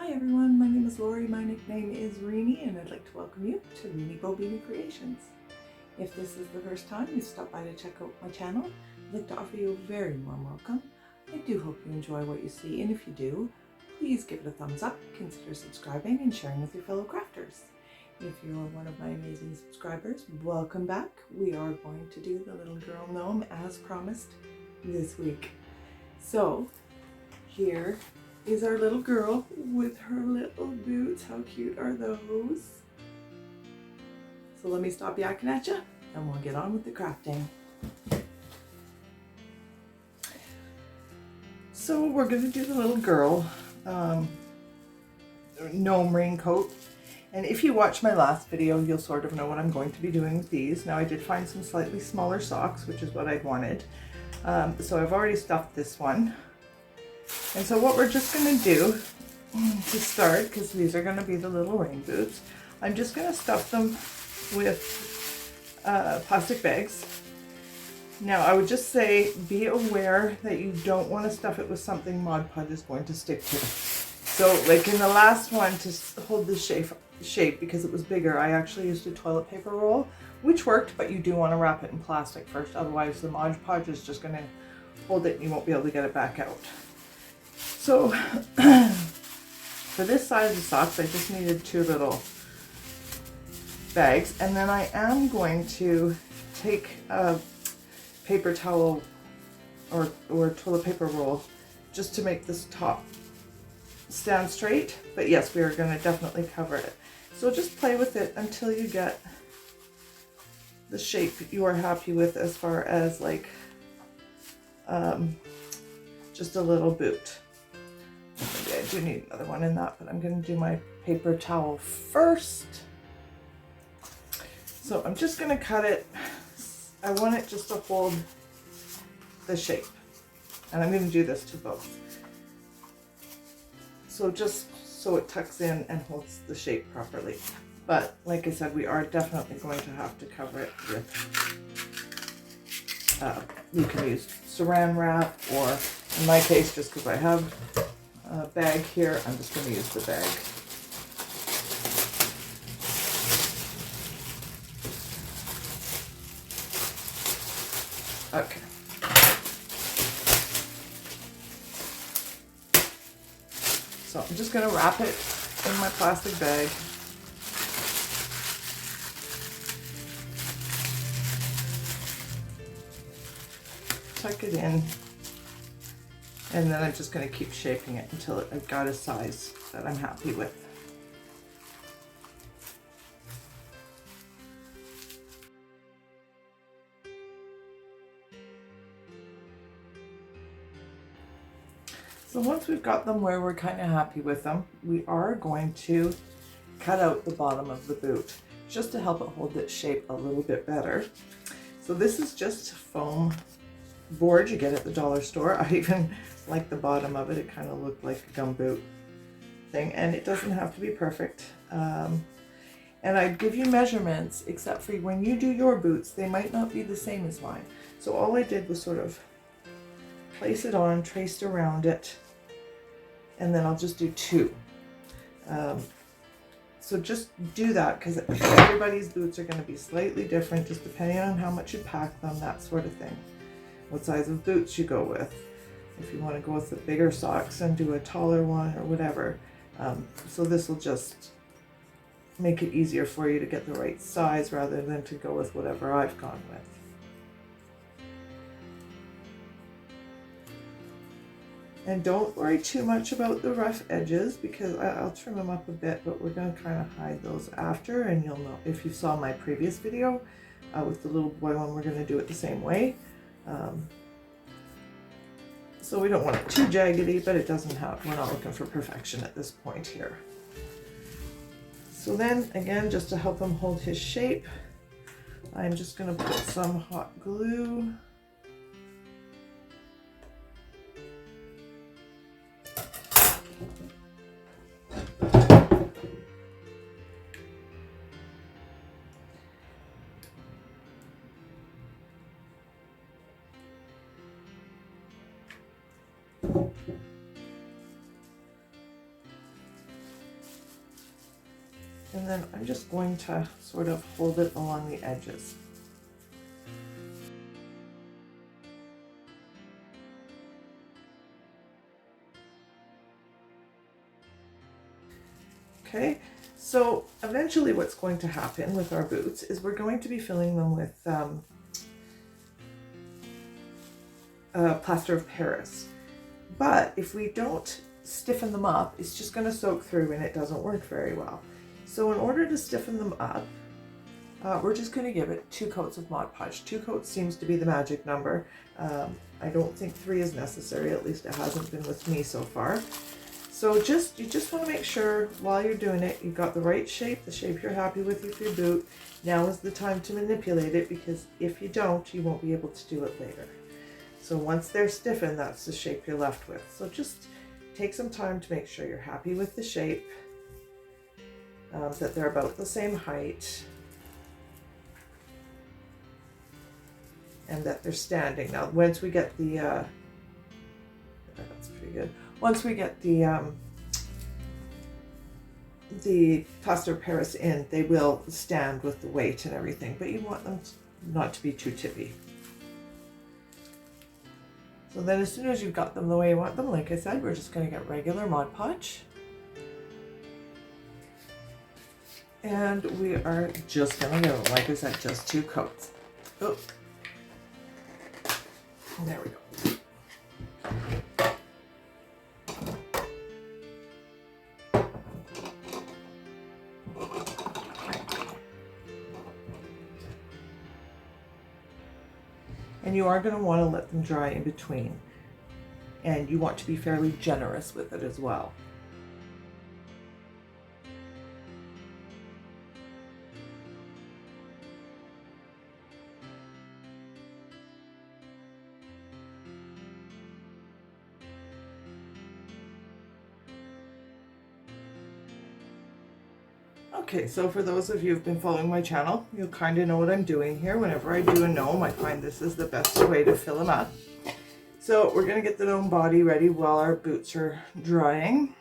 Hi everyone, my name is Lori, my nickname is Reenie, and I'd like to welcome you to Reenie Bobini Creations. If this is the first time you've stopped by to check out my channel, I'd like to offer you a very warm welcome. I do hope you enjoy what you see, and if you do, please give it a thumbs up, consider subscribing and sharing with your fellow crafters. If you're one of my amazing subscribers, welcome back. We are going to do the little girl gnome as promised this week. So here is our little girl with her little boots. How cute are those? So let me stop yakking at you and we'll get on with the crafting. So we're going to do the little girl gnome raincoat. And if you watch my last video, you'll sort of know what I'm going to be doing with these. Now I did find some slightly smaller socks, which is what I'd wanted. So I've already stuffed this one. And so what we're just going to do to start, because these are going to be the little rain boots, I'm just going to stuff them with plastic bags. Now I would just say be aware that you don't want to stuff it with something Mod Podge is going to stick to. So like in the last one, to hold the shape because it was bigger, I actually used a toilet paper roll, which worked, but you do want to wrap it in plastic first, otherwise the Mod Podge is just going to hold it and you won't be able to get it back out. So for this size of socks, I just needed 2 little bags, and then I am going to take a paper towel or toilet paper roll just to make this top stand straight. But yes, we are going to definitely cover it. So just play with it until you get the shape you are happy with, as far as like just a little boot. Maybe I do need another one in that, but I'm going to do my paper towel first. So I'm just going to cut it. I want it just to hold the shape, and I'm going to do this to both. So just so it tucks in and holds the shape properly. But like I said, we are definitely going to have to cover it with, you can use saran wrap, or in my case, just because I have a bag here, I'm just going to use the bag. Okay. So I'm just going to wrap it in my plastic bag. Tuck it in. And then I'm just going to keep shaping it until I've got a size that I'm happy with. So once we've got them where we're kind of happy with them, we are going to cut out the bottom of the boot just to help it hold its shape a little bit better. So this is just foam board you get at the dollar store. I even like the bottom of it. It kind of looked like a gumboot thing, and it doesn't have to be perfect. And I'd give you measurements, except for when you do your boots, they might not be the same as mine. So all I did was sort of place it on, traced around it, and then I'll just do 2. So just do that, because everybody's boots are going to be slightly different, just depending on how much you pack them, that sort of thing. What size of boots you go with. If you want to go with the bigger socks and do a taller one or whatever. So this will just make it easier for you to get the right size rather than to go with whatever I've gone with. And don't worry too much about the rough edges, because I'll trim them up a bit, but we're going to kind of hide those after, and you'll know if you saw my previous video with the little boy one, we're going to do it the same way. So we don't want it too jaggedy, but it doesn't have, we're not looking for perfection at this point here. So then again, just to help him hold his shape, I'm just going to put some hot glue . And then I'm just going to sort of hold it along the edges. Okay, so eventually what's going to happen with our boots is we're going to be filling them with plaster of Paris. But if we don't stiffen them up, it's just going to soak through and it doesn't work very well. So in order to stiffen them up, we're just going to give it 2 coats of Mod Podge. 2 coats seems to be the magic number. I don't think 3 is necessary, at least it hasn't been with me so far. So you just want to make sure while you're doing it, you've got the right shape, the shape you're happy with your boot. Now is the time to manipulate it, because if you don't, you won't be able to do it later. So once they're stiffened, that's the shape you're left with. So just take some time to make sure you're happy with the shape, that they're about the same height, and that they're standing. Now, once we get the, that's pretty good. Once we get the plaster of Paris in, they will stand with the weight and everything, but you want them not to be too tippy. So then as soon as you've got them the way you want them, like I said, we're just going to get regular Mod Podge. And we are just going to give them, like I said, just 2 coats. Oh, there we go. And you are going to want to let them dry in between. And you want to be fairly generous with it as well. Okay, so for those of you who've been following my channel, you'll kind of know what I'm doing here. Whenever I do a gnome, I find this is the best way to fill them up. So we're going to get the gnome body ready while our boots are drying.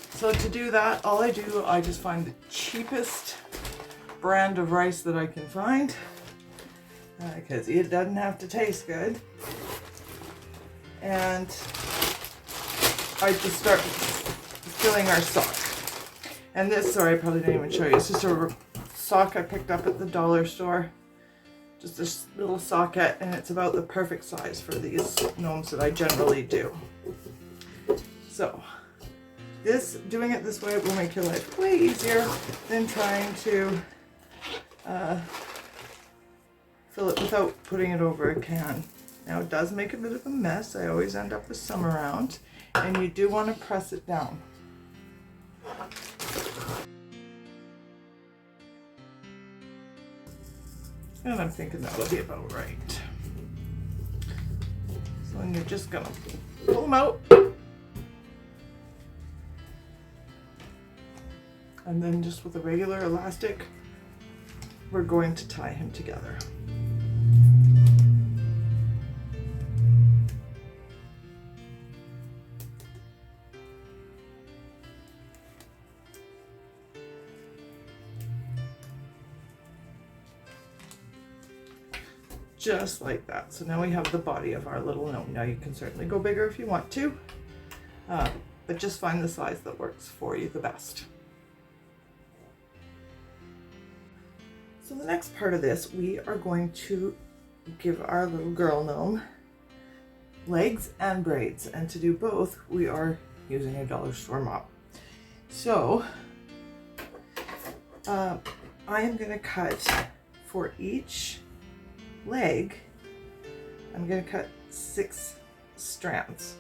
So to do that, all I do, I just find the cheapest brand of rice that I can find, because it doesn't have to taste good. And I just start filling our sock. And this, sorry, I probably didn't even show you. It's just a sock I picked up at the dollar store. Just this little socket, and it's about the perfect size for these gnomes that I generally do. So, doing it this way will make your life way easier than trying to fill it without putting it over a can. Now, it does make a bit of a mess. I always end up with some around, and you do want to press it down. And I'm thinking that will be about right. So then you're just gonna pull them out. And then just with a regular elastic, we're going to tie him together. Just like that. So now we have the body of our little gnome. Now you can certainly go bigger if you want to, but just find the size that works for you the best. So the next part of this, we are going to give our little girl gnome legs and braids, and to do both we are using a dollar store mop. So I am going to cut for each leg, I'm going to cut 6 strands.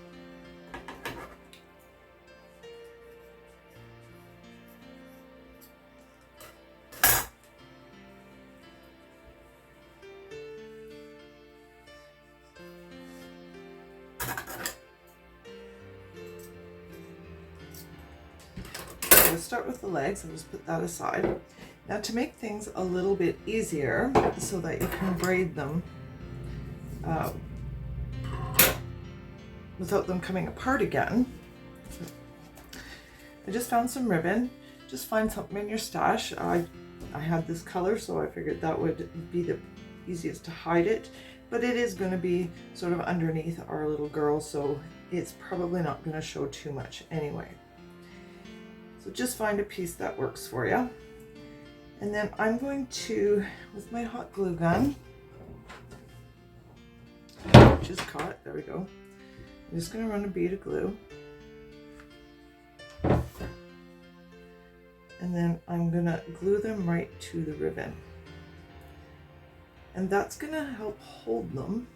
Let's start with the legs and just put that aside. Now, to make things a little bit easier so that you can braid them without them coming apart again, I just found some ribbon. just find something in your stash. I had this color, so I figured that would be the easiest to hide it, but it is going to be sort of underneath our little girl, so it's probably not going to show too much anyway. So just find a piece that works for you. And then I'm going to, with my hot glue gun, which is caught, there we go. I'm just going to run a bead of glue. And then I'm going to glue them right to the ribbon. And that's going to help hold them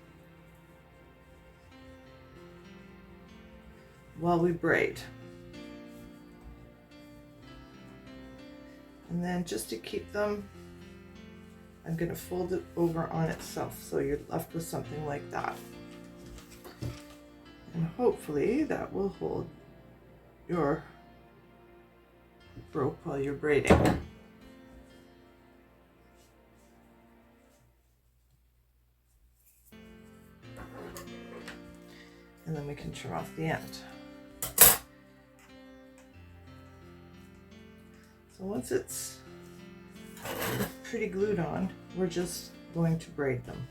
while we braid. And then just to keep them, I'm going to fold it over on itself, so you're left with something like that. And hopefully that will hold your rope while you're braiding. And then we can trim off the end. So once it's pretty glued on, we're just going to braid them.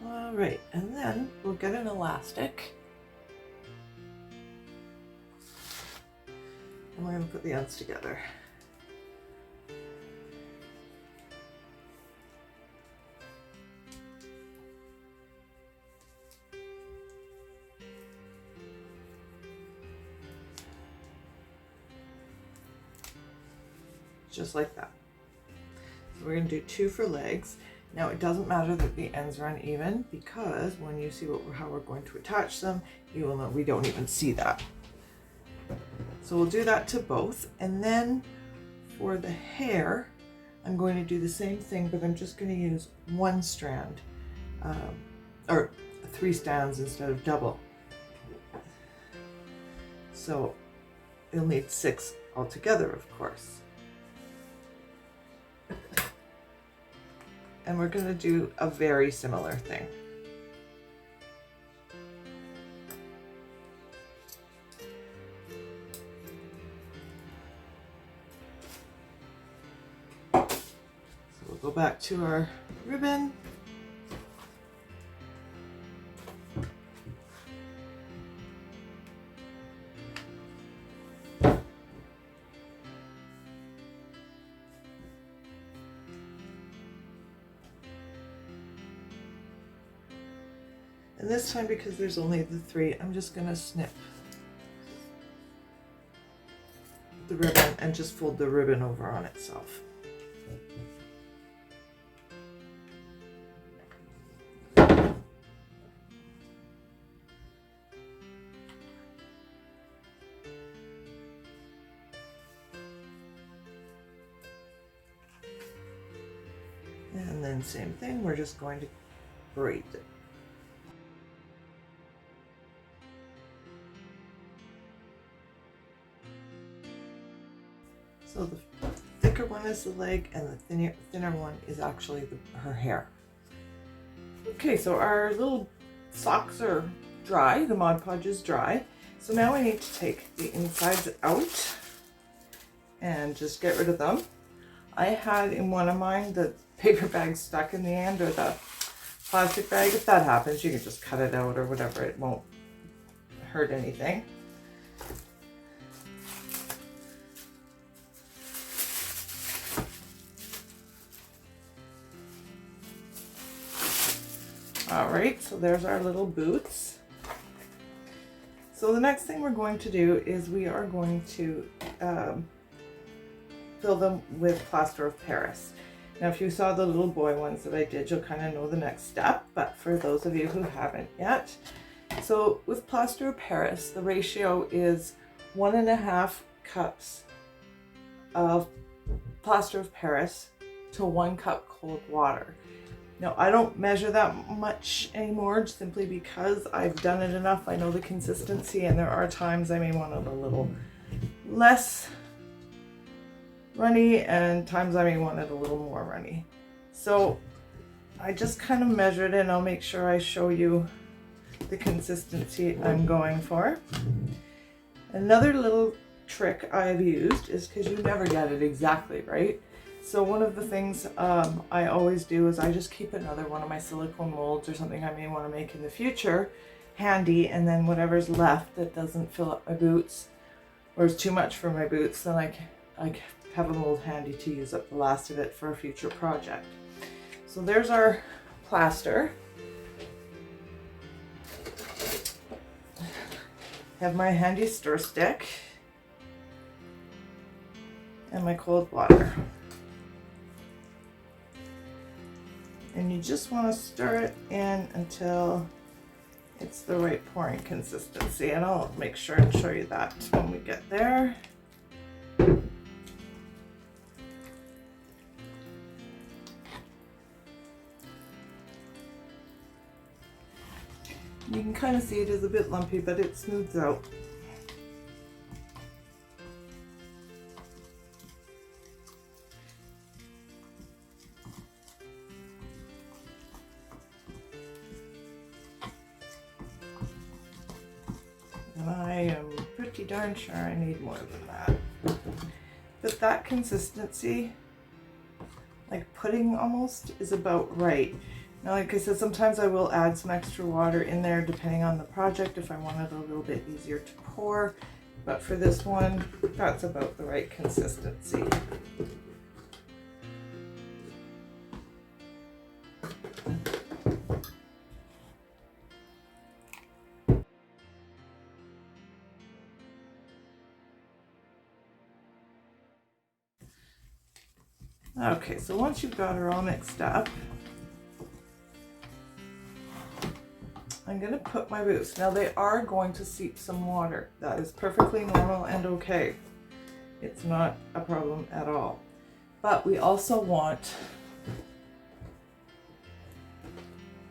All right, and then we'll get an elastic. And we're going to put the ends together. Just like that. So we're going to do 2 for legs. Now it doesn't matter that the ends are uneven, because when you see how we're going to attach them, you will know we don't even see that. So we'll do that to both. And then for the hair, I'm going to do the same thing, but I'm just going to use 1 strand, or 3 strands instead of double. So you'll need 6 altogether, of course. And we're going to do a very similar thing. So we'll go back to our ribbon. And this time, because there's only the 3, I'm just going to snip the ribbon and just fold the ribbon over on itself. And then same thing, we're just going to braid it. So the thicker one is the leg, and the thinner one is actually her hair. Okay, so our little socks are dry, the Mod Podge is dry. So now I need to take the insides out and just get rid of them. I had in one of mine the paper bag stuck in the end, or the plastic bag. If that happens, you can just cut it out or whatever, it won't hurt anything. All right, so there's our little boots. So the next thing we're going to do is we are going to fill them with plaster of Paris. Now, if you saw the little boy ones that I did, you'll kind of know the next step, but for those of you who haven't yet. So with plaster of Paris, the ratio is 1.5 cups of plaster of Paris to 1 cup cold water. Now, I don't measure that much anymore, simply because I've done it enough. I know the consistency, and there are times I may want it a little less runny and times I may want it a little more runny. So I just kind of measured it, and I'll make sure I show you the consistency I'm going for. Another little trick I've used is because you never get it exactly right. So one of the things I always do is I just keep another one of my silicone molds or something I may want to make in the future handy, and then whatever's left that doesn't fill up my boots or is too much for my boots, then I have a mold handy to use up the last of it for a future project. So there's our plaster. Have my handy stir stick and my cold water. And you just want to stir it in until it's the right pouring consistency, and I'll make sure and show you that when we get there. You can kind of see it is a bit lumpy, but it smooths out. And I am pretty darn sure I need more than that. But that consistency, like pudding almost, is about right. Now, like I said, sometimes I will add some extra water in there depending on the project if I want it a little bit easier to pour. But for this one, that's about the right consistency. Okay, so once you've got her all mixed up, I'm going to put my boots. Now they are going to seep some water. That is perfectly normal and okay. It's not a problem at all. But we also want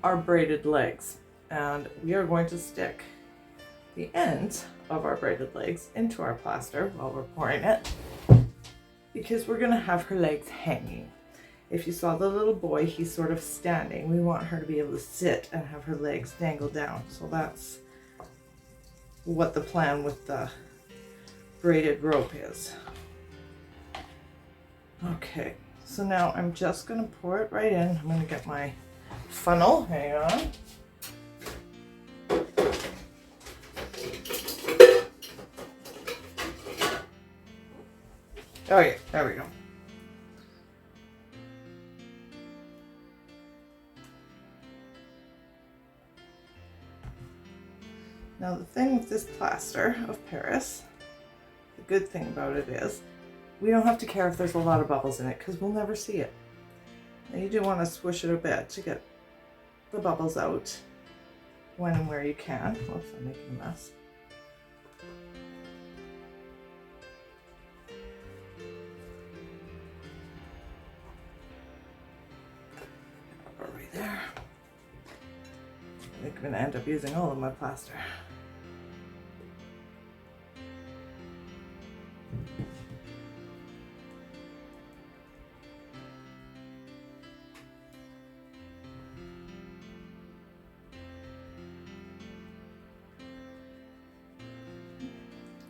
our braided legs, and we are going to stick the ends of our braided legs into our plaster while we're pouring it, because we're going to have her legs hanging. If you saw the little boy, he's sort of standing. We want her to be able to sit and have her legs dangle down. So that's what the plan with the braided rope is. Okay, so now I'm just going to pour it right in. I'm going to get my funnel. Hang on. Oh yeah, there we go. Now the thing with this plaster of Paris, the good thing about it is we don't have to care if there's a lot of bubbles in it because we'll never see it. Now you do want to swish it a bit to get the bubbles out when and where you can. Whoops, I'm making a mess. Right there. I think I'm going to end up using all of my plaster.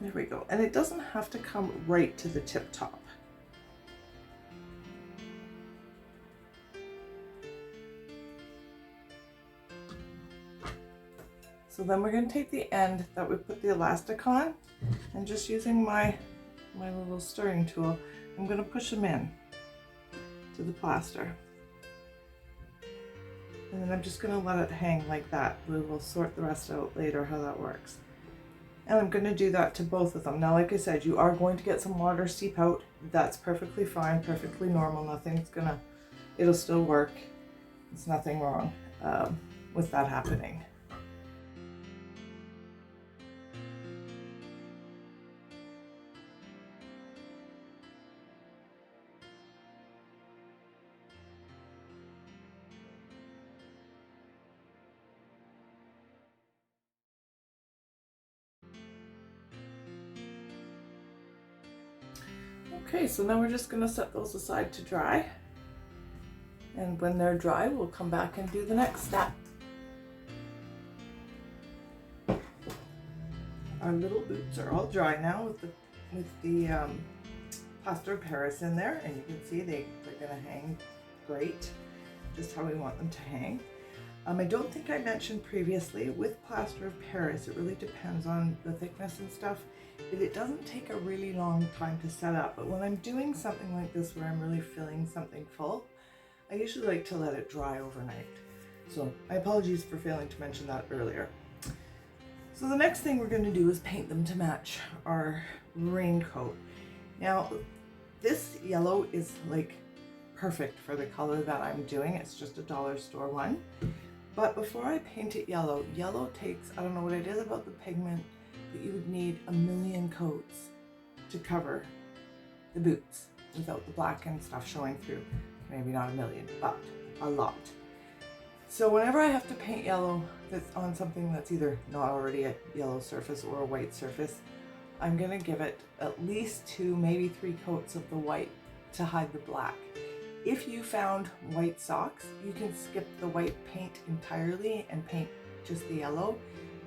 There we go. And it doesn't have to come right to the tip top. So then we're going to take the end that we put the elastic on, and just using my little stirring tool, I'm going to push them in to the plaster. And then I'm just going to let it hang like that. We will sort the rest out later how that works. And I'm going to do that to both of them. Now, like I said, you are going to get some water seep out. That's perfectly fine, perfectly normal. It'll still work. There's nothing wrong with that happening. Okay, so now we're just going to set those aside to dry. And when they're dry, we'll come back and do the next step. our little boots are all dry now with the plaster of Paris in there, and you can see they're gonna hang great, just how we want them to hang. I don't think I mentioned previously, with plaster of Paris, it really depends on the thickness and stuff, but it doesn't take a really long time to set up. But when I'm doing something like this where I'm really filling something full, I usually like to let it dry overnight. So my apologies for failing to mention that earlier. So the next thing we're going to do is paint them to match our raincoat. Now this yellow is like perfect for the color that I'm doing. It's just a dollar store one. But before I paint it yellow, yellow takes, I don't know what it is about the pigment, but you would need a million coats to cover the boots without the black and stuff showing through. Maybe not a million, but a lot. So whenever I have to paint yellow that's on something that's either not already a yellow surface or a white surface, I'm gonna give it at least 2, maybe 3 coats of the white to hide the black. If you found white socks, you can skip the white paint entirely and paint just the yellow,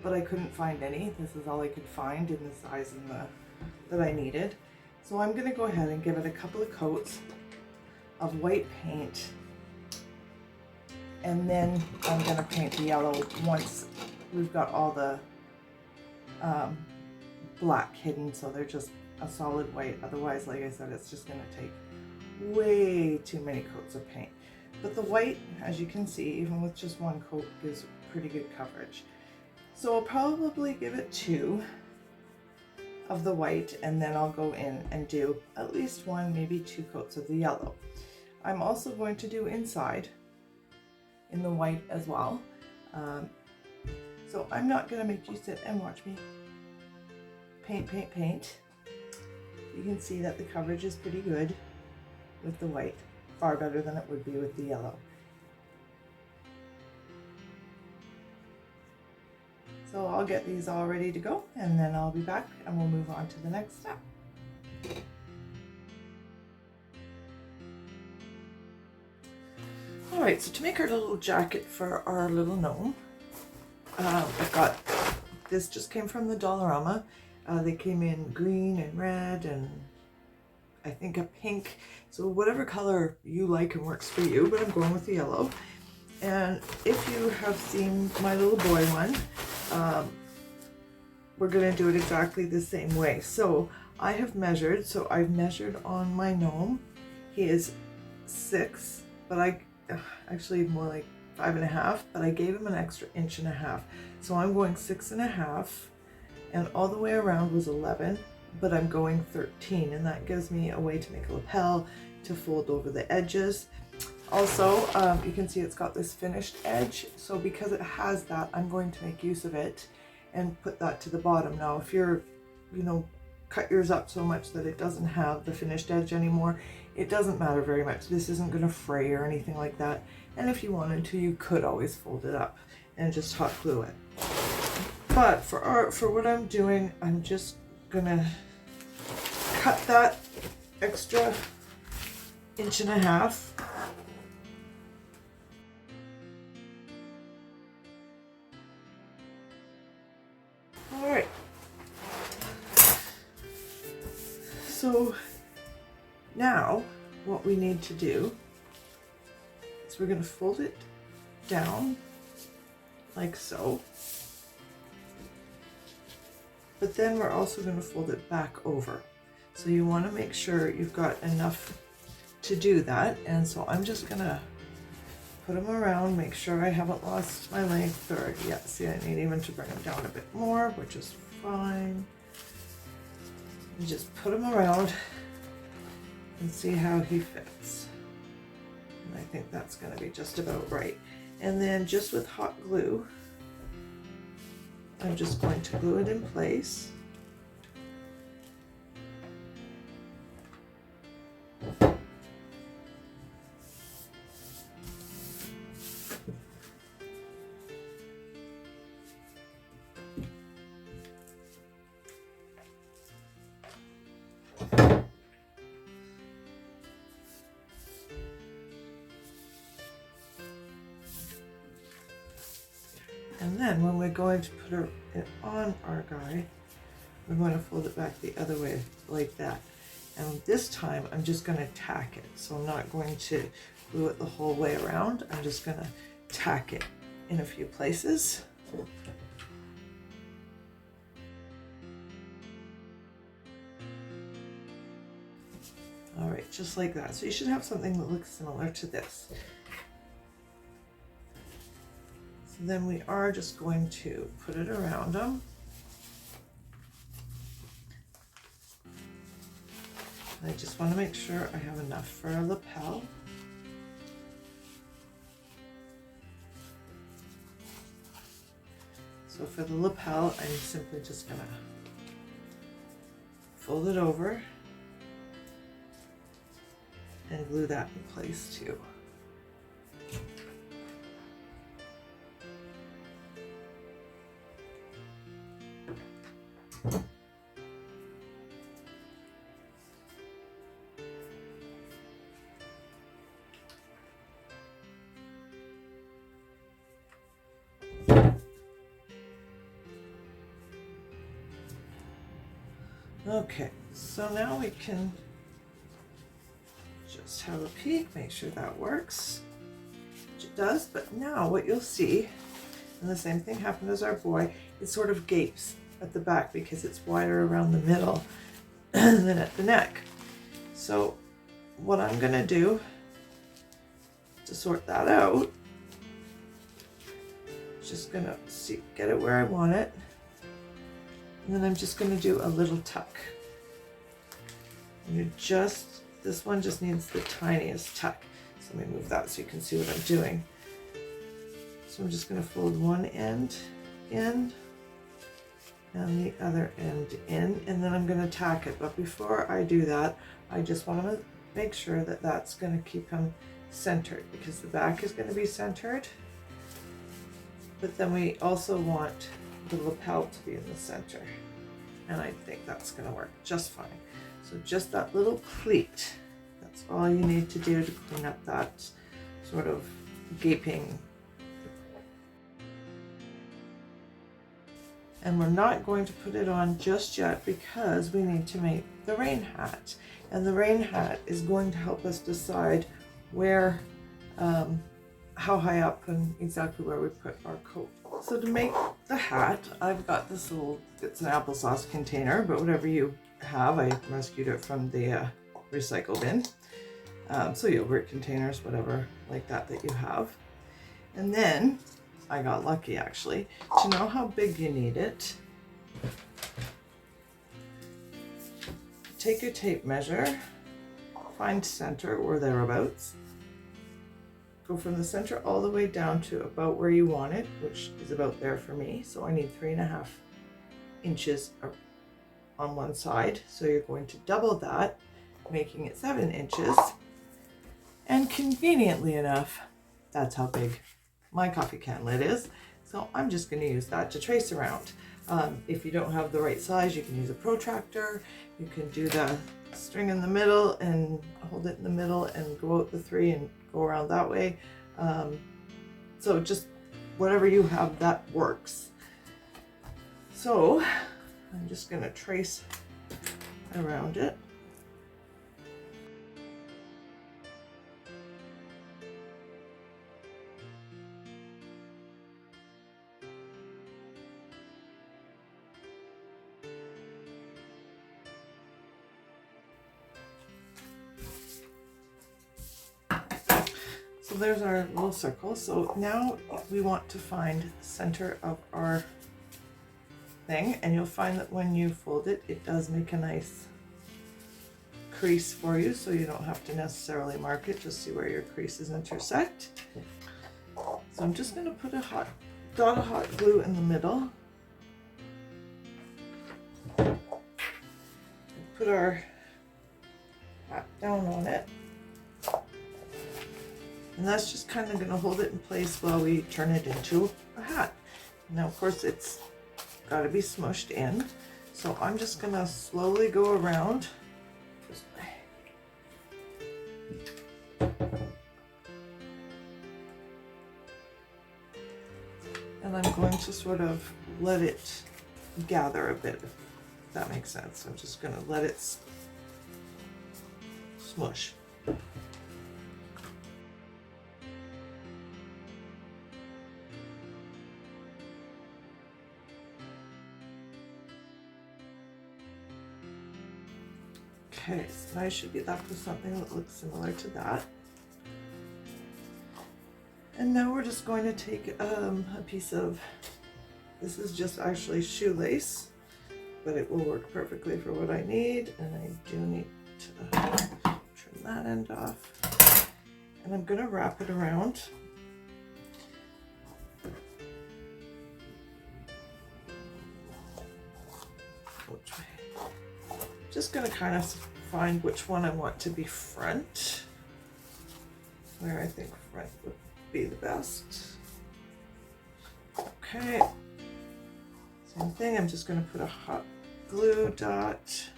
but I couldn't find any. This is all I could find in the size and that I needed. So I'm gonna go ahead and give it a couple of coats of white paint, and then I'm gonna paint the yellow once we've got all the black hidden, so they're just a solid white. Otherwise, like I said, it's just gonna take way too many coats of paint. But the white, as you can see, even with just 1 coat, gives pretty good coverage. So I'll probably give it 2 of the white, and then I'll go in and do at least 1, maybe 2 coats of the yellow. I'm also going to do inside in the white as well. So I'm not gonna make you sit and watch me paint, paint, paint. You can see that the coverage is pretty good with the white, far better than it would be with the yellow. So I'll get these all ready to go, and then I'll be back and we'll move on to the next step. All right, so to make our little jacket for our little gnome, I've got, this just came from the Dollarama. They came in green and red and I think a pink, so whatever color you like and works for you, but I'm going with the yellow. And if you have seen my little boy one, we're gonna do it exactly the same way. So I have measured, so I've measured on my gnome. He is 6, but actually more like 5.5, but I gave him an extra 1.5 inches. So I'm going 6.5, and all the way around was 11. But I'm going 13, and that gives me a way to make a lapel, to fold over the edges. Also, you can see it's got this finished edge, so because it has that, I'm going to make use of it and put that to the bottom. Now, if you're, cut yours up so much that it doesn't have the finished edge anymore, it doesn't matter very much. This isn't going to fray or anything like that, and if you wanted to, you could always fold it up and just hot glue it. But for what I'm doing, I'm just gonna cut that extra 1.5 inches. All right, so now what we need to do is we're going to fold it down like so. But then we're also going to fold it back over. So you want to make sure you've got enough to do that. And so I'm just going to put them around, make sure I haven't lost my length, or yeah, see, I need even to bring them down a bit more, which is fine. You just put him around and see how he fits. And I think that's going to be just about right. And then just with hot glue, I'm just going to glue it in place. And then when we're going to put it on our guy, we're going to fold it back the other way like that. And this time I'm just going to tack it. So I'm not going to glue it the whole way around. I'm just going to tack it in a few places. All right, just like that. So you should have something that looks similar to this. So then we are just going to put it around them. I just want to make sure I have enough for a lapel. So for the lapel, I'm simply just going to fold it over and glue that in place too. Okay, so now we can just have a peek, make sure that works, which it does. But now what you'll see, and the same thing happened as our boy, it sort of gapes at the back because it's wider around the middle than at the neck. So what I'm gonna do to sort that out, just gonna get it where I want it. And then I'm just going to do a little tuck. And this one just needs the tiniest tuck. So let me move that so you can see what I'm doing. So I'm just going to fold one end in and the other end in, and then I'm going to tack it. But before I do that, I just want to make sure that that's going to keep them centered, because the back is going to be centered. But then we also want the lapel to be in the center, and I think that's going to work just fine. So just that little pleat, that's all you need to do to clean up that sort of gaping. And we're not going to put it on just yet because we need to make the rain hat, and the rain hat is going to help us decide where how high up and exactly where we put our coat. So to make the hat, I've got this little, it's an applesauce container, but whatever you have, I rescued it from the recycle bin. So yogurt containers, whatever like that you have. And then I got lucky actually. To know how big you need it, take your tape measure, find center or thereabouts. Go from the center all the way down to about where you want it, which is about there for me. So I need 3.5 inches on one side. So you're going to double that, making it 7 inches. And conveniently enough, that's how big my coffee can lid is. So I'm just going to use that to trace around. If you don't have the right size, you can use a protractor. You can do the string in the middle and hold it in the middle and go out the 3 and go around that way. So just whatever you have that works. So I'm just going to trace around it. So there's our little circle. So now we want to find the center of our thing, and you'll find that when you fold it, it does make a nice crease for you, so you don't have to necessarily mark it, just see where your creases intersect. So I'm just going to put a dot of hot glue in the middle. Put our hat down on it. And that's just kind of going to hold it in place while we turn it into a hat. Now, of course, it's got to be smushed in. So I'm just going to slowly go around this way. And I'm going to sort of let it gather a bit. that makes sense. I'm just gonna let it smush. Okay, so I should be left with something that looks similar to that. And now we're just going to take a piece of, this is just actually shoelace, but it will work perfectly for what I need. And I do need to trim that end off. And I'm gonna wrap it around. Which way? Just gonna kind of find which one I want to be front, where I think front would be the best. Okay, same thing, I'm just going to put a hot glue dot.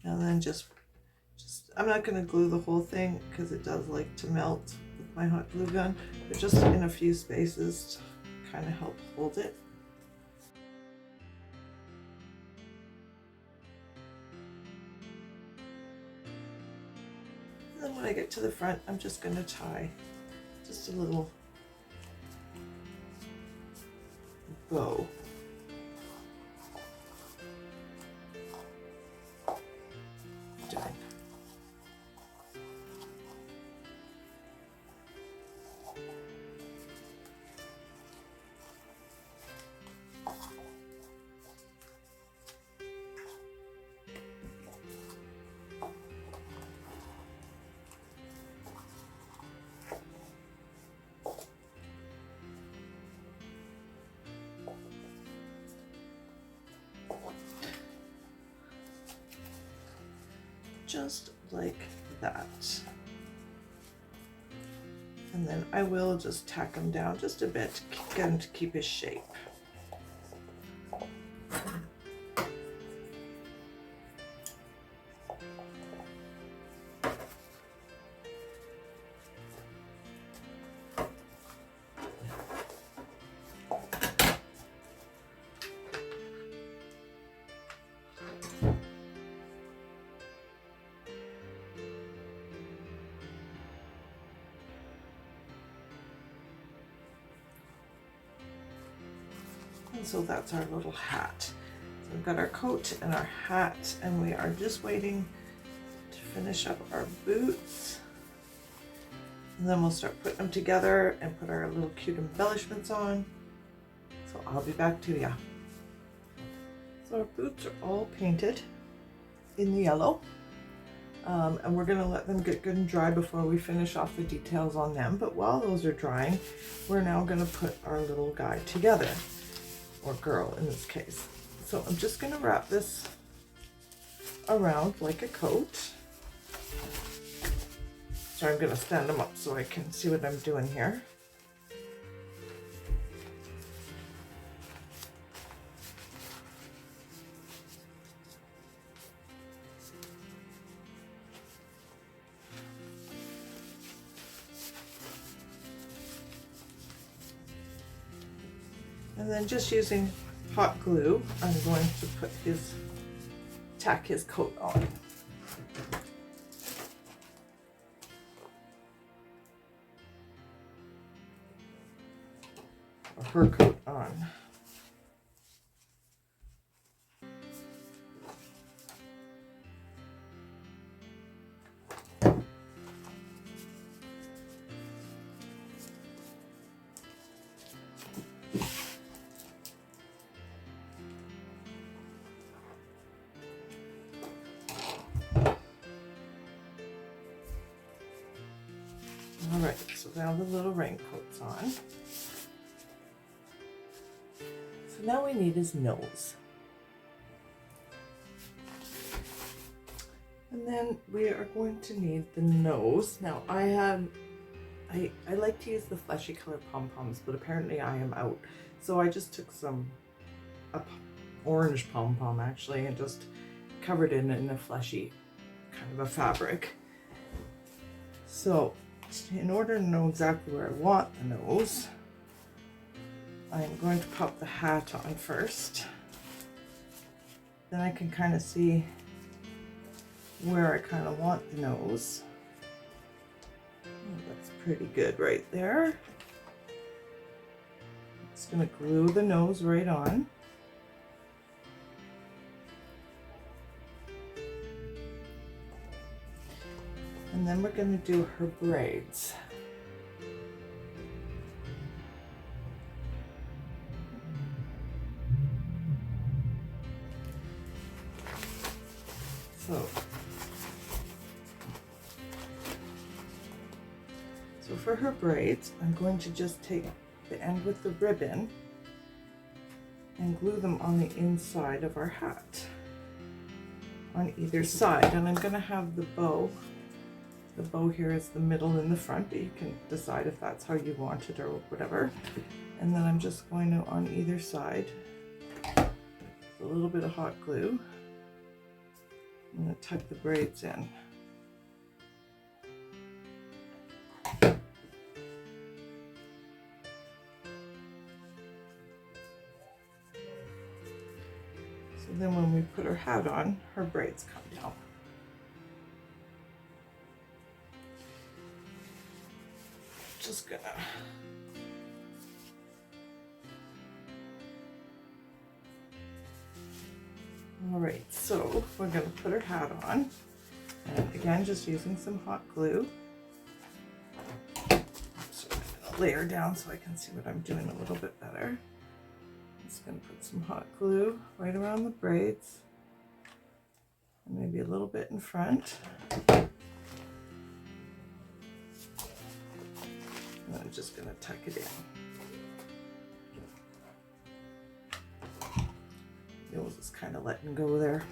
And then just I'm not going to glue the whole thing because it does like to melt with my hot glue gun, but just in a few spaces to kind of help hold it. And then when I get to the front, I'm just going to tie just a little bow. Done. Just like that. And then I will just tack him down just a bit to get him to keep his shape. And so that's our little hat. So we've got our coat and our hat, and we are just waiting to finish up our boots. And then we'll start putting them together and put our little cute embellishments on. So I'll be back to ya. So our boots are all painted in the yellow. And we're gonna let them get good and dry before we finish off the details on them. But while those are drying, we're now gonna put our little guy together, or girl in this case. So I'm just gonna wrap this around like a coat. So I'm gonna stand them up so I can see what I'm doing here. And then just using hot glue, I'm going to put tack his coat on. Or her coat on. All right, so now the little raincoat's on. So now we need his nose. And then we are going to need the nose. Now I like to use the fleshy colored pom-poms, but apparently I am out. So I just took some orange pom-pom actually, and just covered it in a fleshy kind of a fabric. So in order to know exactly where I want the nose, I'm going to pop the hat on first. Then I can kind of see where I kind of want the nose. Oh, that's pretty good right there. Just going to glue the nose right on. And then we're going to do her braids. So for her braids, I'm going to just take the end with the ribbon and glue them on the inside of our hat on either side. And I'm going to have the bow. The bow here is the middle and the front, but you can decide if that's how you want it or whatever. And then I'm just going to, on either side, a little bit of hot glue. I'm going to tuck the braids in. So then when we put her hat on, her braids come down. Just gonna all right, so we're gonna put her hat on, and again just using some hot glue. So I'm gonna lay her down so I can see what I'm doing a little bit better. I'm just gonna put some hot glue right around the braids and maybe a little bit in front. And I'm just going to tuck it in. Nose is kind of letting go there.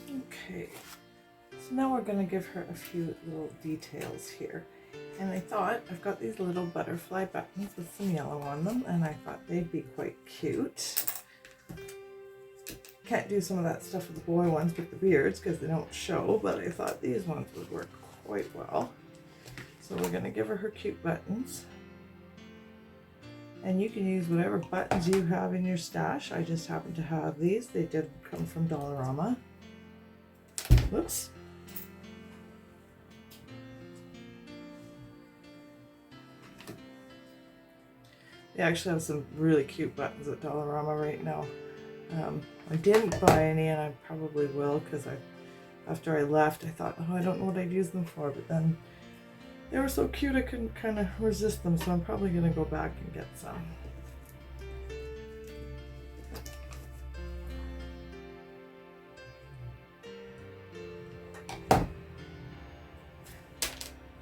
Okay, so now we're going to give her a few little details here. And I thought, I've got these little butterfly buttons with some yellow on them, and I thought they'd be quite cute. Can't do some of that stuff with the boy ones with the beards because they don't show, but I thought these ones would work quite well. So we're going to give her her cute buttons. And you can use whatever buttons you have in your stash. I just happen to have these. They did come from Dollarama. Whoops. They actually have some really cute buttons at Dollarama right now. I didn't buy any, and I probably will, because after I left, I thought, oh, I don't know what I'd use them for, but then they were so cute I couldn't kind of resist them, so I'm probably going to go back and get some.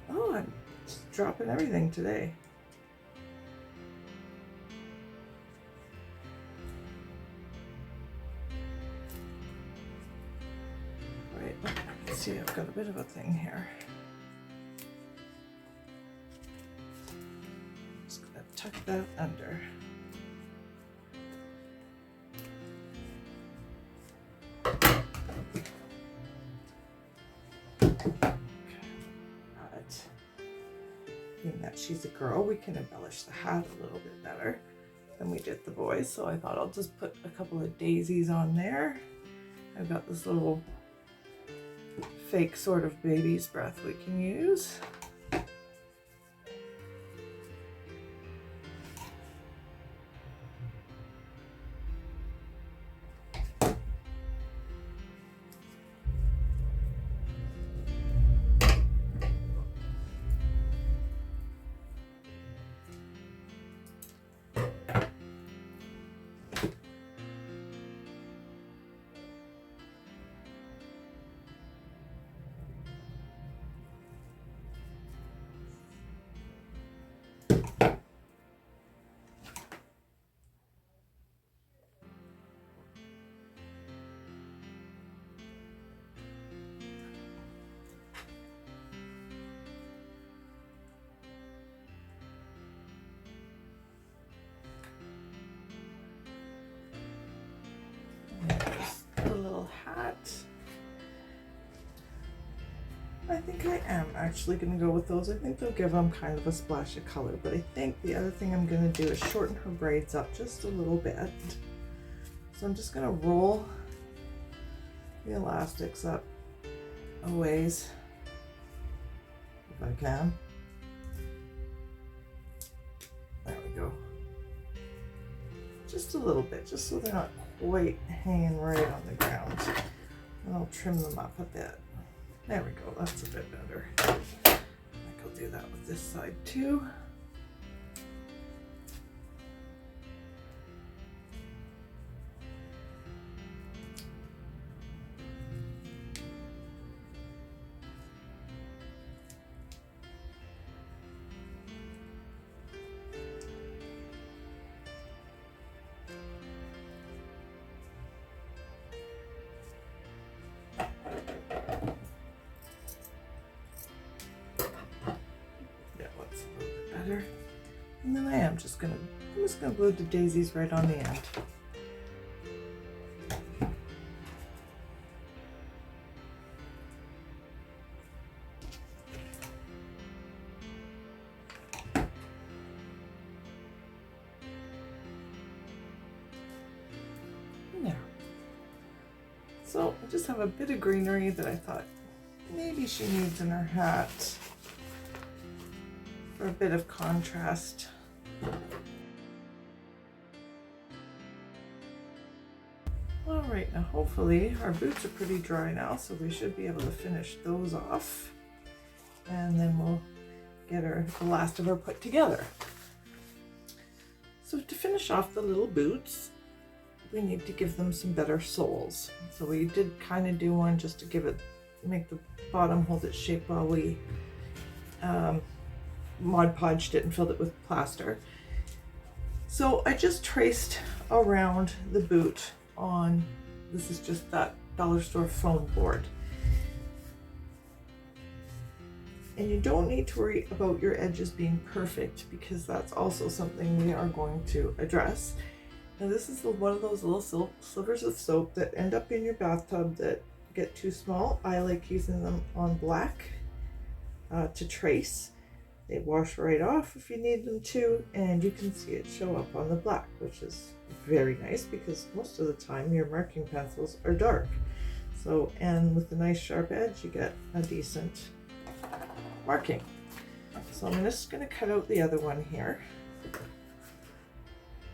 Oh, I'm just dropping everything today. See, I've got a bit of a thing here. Just gonna tuck that under. But being that she's a girl, we can embellish the hat a little bit better than we did the boys. So I thought I'll just put a couple of daisies on there. I've got this little fake sort of baby's breath we can use. think I am actually going to go with those. I think they'll give them kind of a splash of color, but I think the other thing I'm going to do is shorten her braids up just a little bit. So I'm just going to roll the elastics up a ways if I can. There we go. Just a little bit, just so they're not quite hanging right on the ground. And I'll trim them up a bit. There we go, that's a bit better. I think I'll do that with this side too. And then I'm just gonna glue the daisies right on the end. There. So I just have a bit of greenery that I thought maybe she needs in her hat for a bit of contrast. All right, now hopefully our boots are pretty dry now, so we should be able to finish those off. And then we'll get the last of her put together. So to finish off the little boots, we need to give them some better soles. So we did kind of do one just to make the bottom hold its shape while we Mod Podged it and filled it with plaster. So I just traced around the boot on, this is just that dollar store foam board. And you don't need to worry about your edges being perfect, because that's also something we are going to address. Now this is one of those little slivers of soap that end up in your bathtub that get too small. I like using them on black to trace. They wash right off if you need them to, and you can see it show up on the black, which is very nice because most of the time your marking pencils are dark. So, and with the nice sharp edge, you get a decent marking. So I'm just going to cut out the other one here.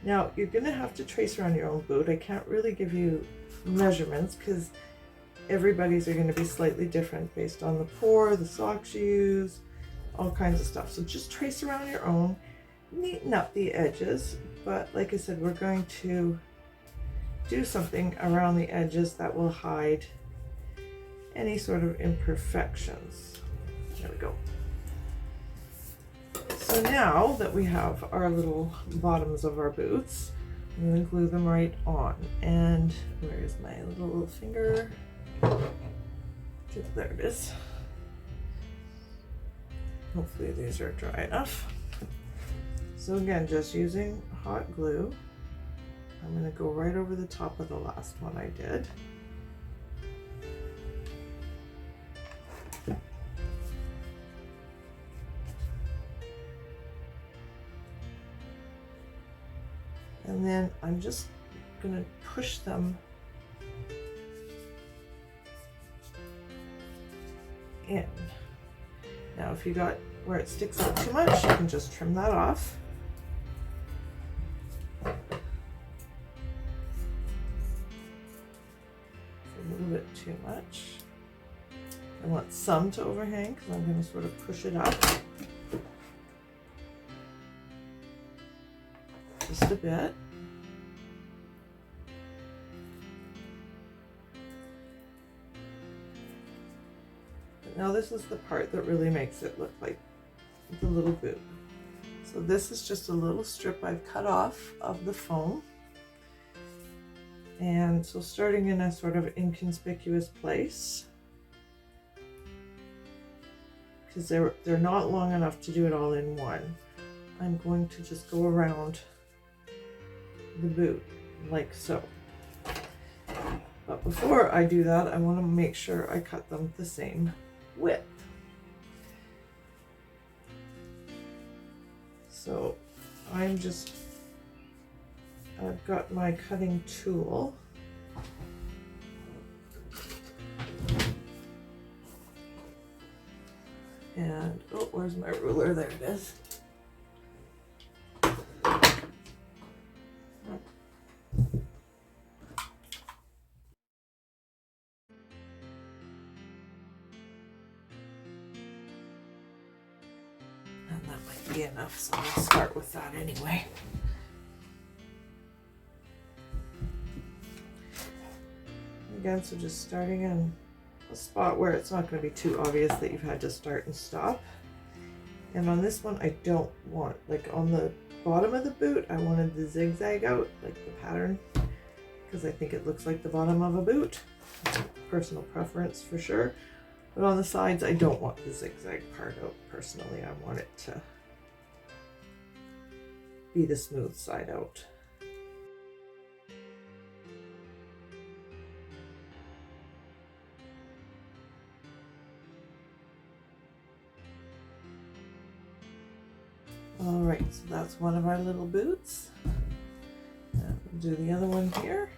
Now you're going to have to trace around your own boot. I can't really give you measurements because everybody's are going to be slightly different based on the pour, the socks you use, all kinds of stuff. So just trace around your own, neaten up the edges, but like I said, we're going to do something around the edges that will hide any sort of imperfections. There we go. So now that we have our little bottoms of our boots, I'm going to glue them right on. And where's my little finger? There it is. Hopefully these are dry enough. So again, just using hot glue, I'm going to go right over the top of the last one I did. And then I'm just going to push them in. Now if you got where it sticks out too much, you can just trim that off. A little bit too much. I want some to overhang because I'm going to sort of push it up just a bit. Now this is the part that really makes it look like the little boot. So this is just a little strip I've cut off of the foam. And so starting in a sort of inconspicuous place, because they're not long enough to do it all in one, I'm going to just go around the boot like so. But before I do that, I want to make sure I cut them the same width. So I've got my cutting tool. And, oh, where's my ruler? There it is. And that might be enough, so I'll start with that anyway. Again, so just starting in a spot where it's not going to be too obvious that you've had to start and stop. And on this one, I don't want, like on the bottom of the boot, I wanted the zigzag out, like the pattern, because I think it looks like the bottom of a boot. It's a personal preference for sure. But on the sides, I don't want the zigzag part out personally. I want it to be the smooth side out. All right, so that's one of our little boots. And we'll do the other one here.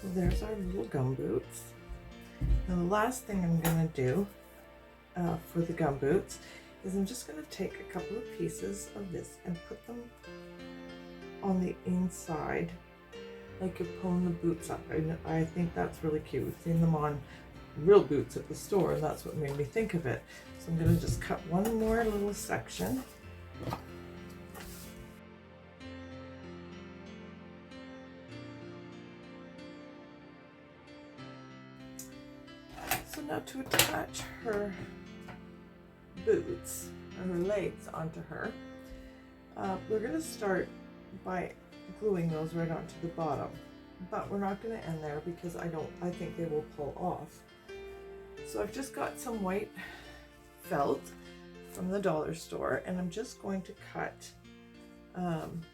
So there's our little gum boots. Now the last thing I'm gonna do for the gum boots is I'm just going to take a couple of pieces of this and put them on the inside like you're pulling the boots up. I think that's really cute. We've seen them on real boots at the store, and that's what made me think of it. So I'm going to just cut one more little section. So now to attach her boots or her legs onto her, we're going to start by gluing those right onto the bottom, but we're not going to end there because I think they will pull off. So I've just got some white felt from the dollar store, and I'm just going to cut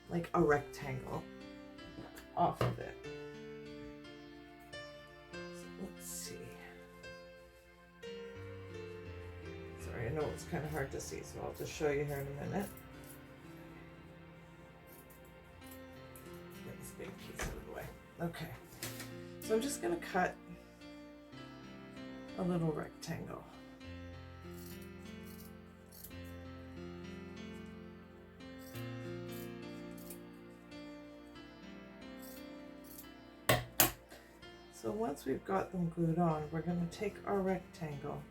like a rectangle off of it. So let's see. I know it's kind of hard to see, so I'll just show you here in a minute. Get this big piece out of the way. Okay, so I'm just going to cut a little rectangle. So once we've got them glued on, we're going to take our rectangle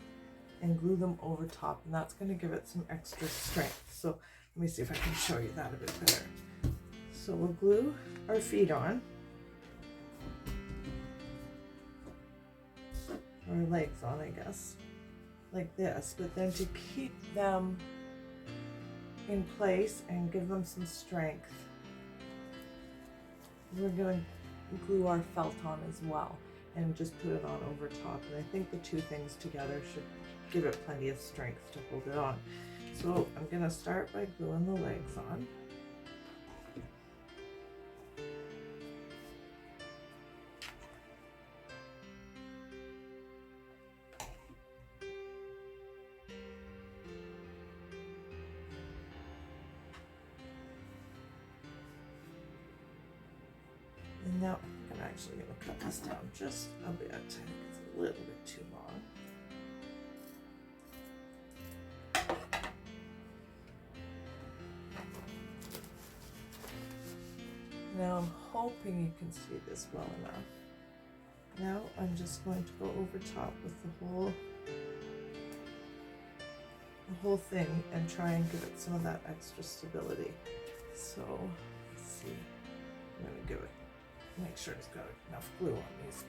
and glue them over top, and that's going to give it some extra strength. So let me see if I can show you that a bit better. So we'll glue our feet on, or legs on, I guess, like this, but then to keep them in place and give them some strength, we're going to glue our felt on as well and just put it on over top. And I think the two things together should give it plenty of strength to hold it on. So I'm going to start by gluing the legs on. And now I think I'm actually going to cut this down just a bit. I think it's a little bit too long. Now I'm hoping you can see this well enough. Now I'm just going to go over top with the whole thing and try and give it some of that extra stability. So let's see. I'm going to give it, make sure it's got enough glue on these.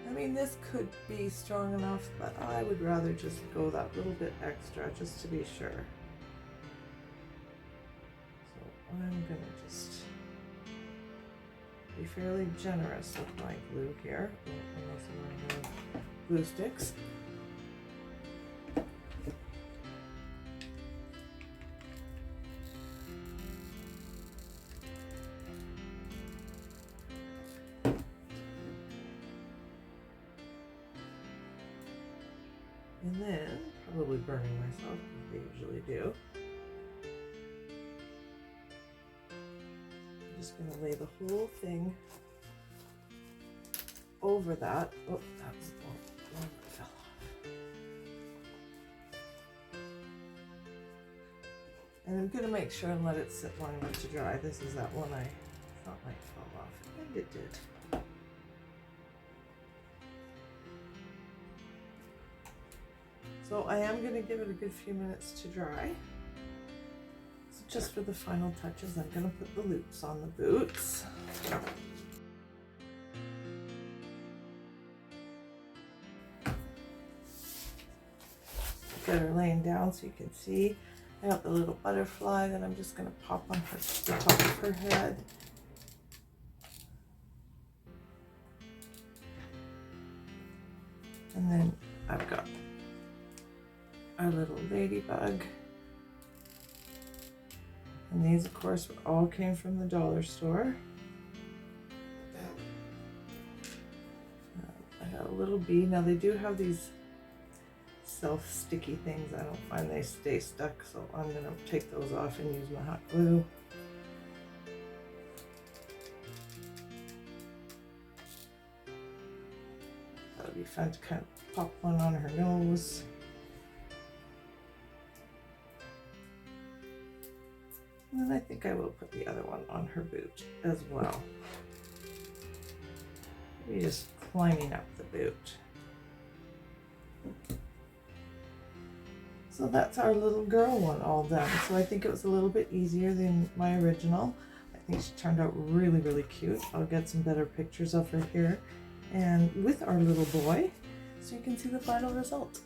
I mean, this could be strong enough, but I would rather just go that little bit extra just to be sure. I'm going to just be fairly generous with my glue here, unless I'm going to glue sticks. And then, probably burning myself, as I usually do. I'm just going to lay the whole thing over that. Oh, that was one that fell off. And I'm going to make sure and let it sit long enough to dry. This is that one I thought might fall off, and it did. So I am going to give it a good few minutes to dry. So just for the final touches, I'm going to put the loops on the boots. Get her laying down so you can see. I got the little butterfly that I'm just going to pop on the top of her head. And then I've got our little ladybug. And these, of course, all came from the dollar store. I got a little bee. Now they do have these self-sticky things. I don't find they stay stuck, so I'm going to take those off and use my hot glue. That would be fun to kind of pop one on her nose. And then I think I will put the other one on her boot as well. Maybe just climbing up the boot. So that's our little girl one all done. So I think it was a little bit easier than my original. I think she turned out really, really cute. I'll get some better pictures of her here and with our little boy so you can see the final result.